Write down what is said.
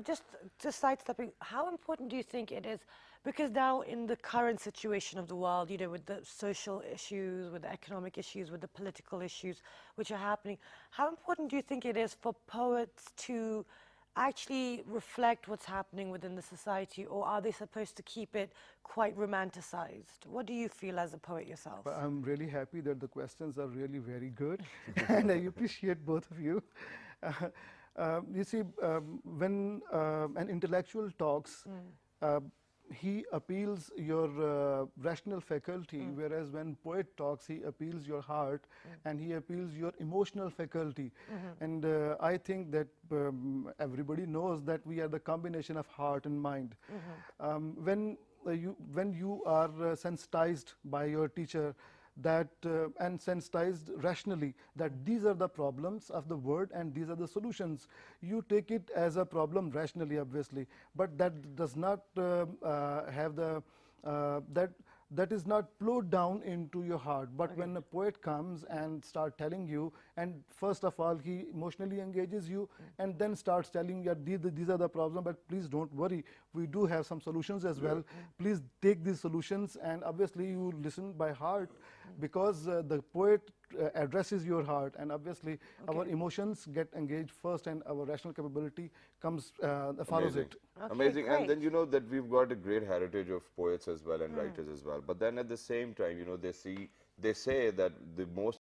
just sidestepping, how important do you think it is? Because now in the current situation of the world, you know, with the social issues, with the economic issues, with the political issues which are happening, how important do you think it is for poets to actually reflect what's happening within the society, or are they supposed to keep it quite romanticized? What do you feel as a poet yourself? Well, I'm really happy that the questions are really very good, and I appreciate both of you. You see, when an intellectual talks, uh, he appeals your rational faculty, whereas when poet talks, he appeals your heart and he appeals your emotional faculty. And I think that everybody knows that we are the combination of heart and mind. When you are sensitized by your teacher, that and sensitized rationally that these are the problems of the world and these are the solutions, you take it as a problem rationally, obviously, but that does not have the that is not flowed down into your heart. But when a poet comes and start telling you, and first of all he emotionally engages you and then starts telling you these are the problem, but please don't worry, we do have some solutions as well, please take these solutions. And obviously you listen by heart, because the poet addresses your heart, and obviously our emotions get engaged first and our rational capability comes follows Amazing. it. Amazing. And great. then, you know, that we've got a great heritage of poets as well and writers as well. But then at the same time, you know, they say that the most